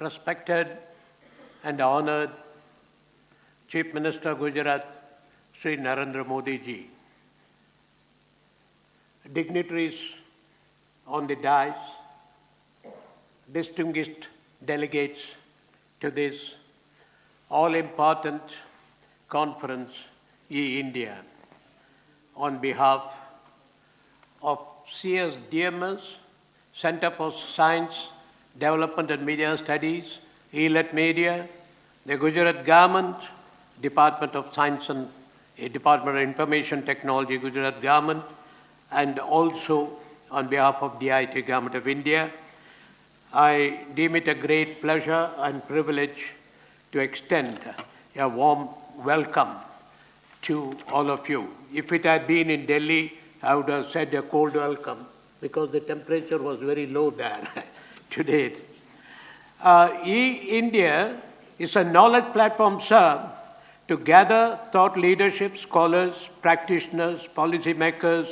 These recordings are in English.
respected and honored Chief Minister Gujarat, Sri Narendra Modi ji, dignitaries on the dais, distinguished delegates to this all-important conference, E-India, on behalf of CSDMS, Center for Science, Development and Media Studies, ELET Media, the Gujarat Government, Department of Science and Department of Information Technology, Gujarat Government, and also on behalf of DIT Government of India, I deem it a great pleasure and privilege to extend a warm welcome to all of you. If it had been in Delhi, I would have said a cold welcome because the temperature was very low there today. E-India is a knowledge platform, sir, to gather thought leadership, scholars, practitioners, policymakers,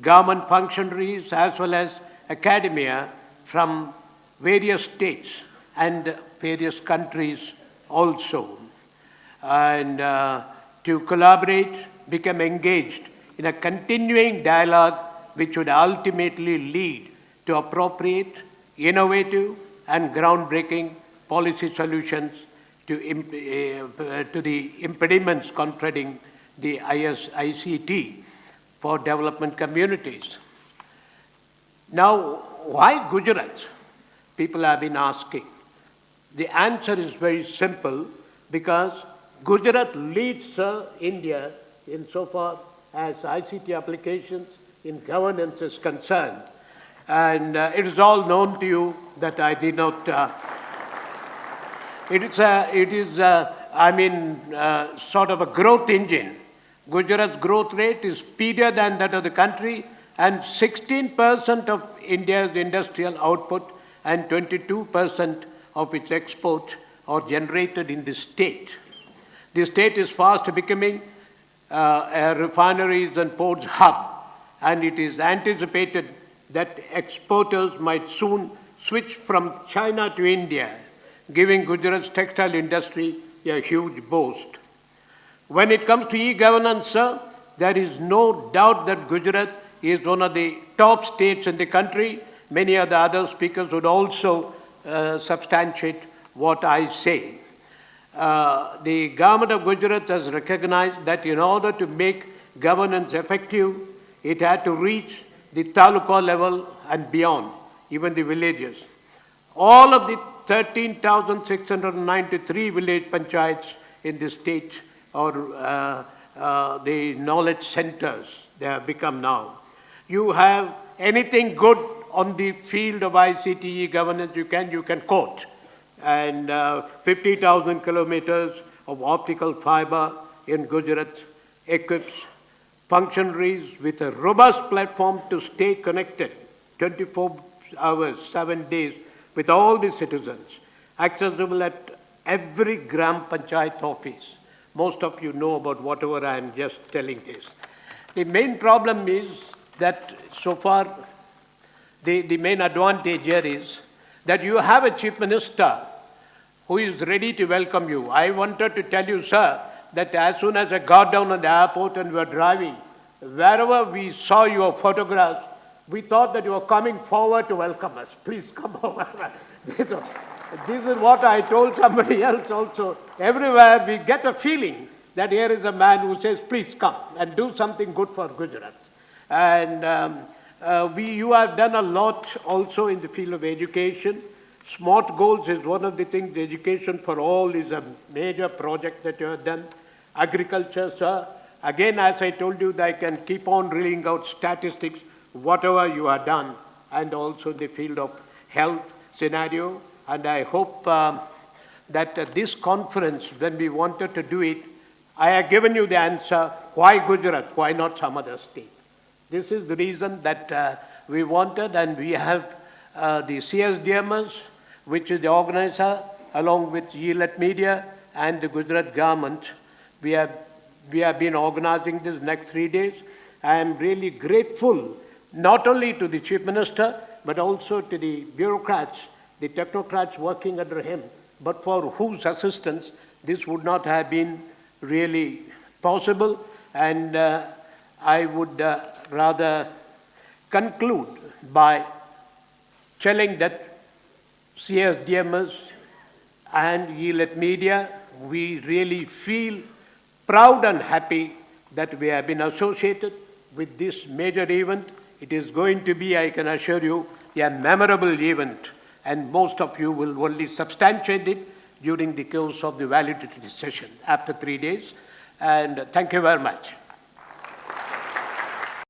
government functionaries, as well as academia from various states and various countries also, and to collaborate, become engaged in a continuing dialogue which would ultimately lead to appropriate, innovative, and groundbreaking policy solutions to the impediments confronting the ICT for development communities. Now, why Gujarat? People have been asking. The answer is very simple, because Gujarat leads India insofar as ICT applications in governance is concerned. And it is all known to you that I did not. Sort of a growth engine. Gujarat's growth rate is speedier than that of the country, and 16% of India's industrial output and 22% of its export are generated in the state. The state is fast becoming a refineries and ports hub, and it is anticipated that exporters might soon switch from China to India, giving Gujarat's textile industry a huge boost. When it comes to e-governance, sir, there is no doubt that Gujarat is one of the top states in the country. Many of the other speakers would also substantiate what I say. The government of Gujarat has recognized that in order to make governance effective, it had to reach the taluka level and beyond, even the villages. All of the 13,693 village panchayats in the state or the knowledge centers they have become now. You have anything good on the field of ICT governance you can quote. And 50,000 kilometers of optical fiber in Gujarat equips functionaries with a robust platform to stay connected 24 hours, 7 days with all the citizens, accessible at every Gram Panchayat office. Most of you know about whatever I am just telling this. The main problem is that so far, the main advantage here is that you have a chief minister who is ready to welcome you. I wanted to tell you, sir, that as soon as I got down on the airport and we were driving, wherever we saw your photographs, we thought that you were coming forward to welcome us. Please come over. This is what I told somebody else also. Everywhere we get a feeling that here is a man who says, please come and do something good for Gujarat. And you have done a lot also in the field of education. SMART goals is one of the things. Education for all is a major project that you have done. Agriculture, sir. Again, as I told you, I can keep on reeling out statistics, whatever you have done, and also the field of health scenario. And I hope that this conference, when we wanted to do it, I have given you the answer, why Gujarat, why not some other state? This is the reason that we wanted, and we have the CSDMS, which is the organizer, along with ELET Media and the Gujarat government. We have been organizing this next 3 days. I am really grateful not only to the Chief Minister, but also to the bureaucrats the technocrats working under him, but for whose assistance this would not have been really possible. And I would rather conclude by telling that CSDMS and Yield Media, we really feel proud and happy that we have been associated with this major event. It is going to be, I can assure you, a memorable event, and most of you will only substantiate it during the course of the validity session after 3 days. And thank you very much.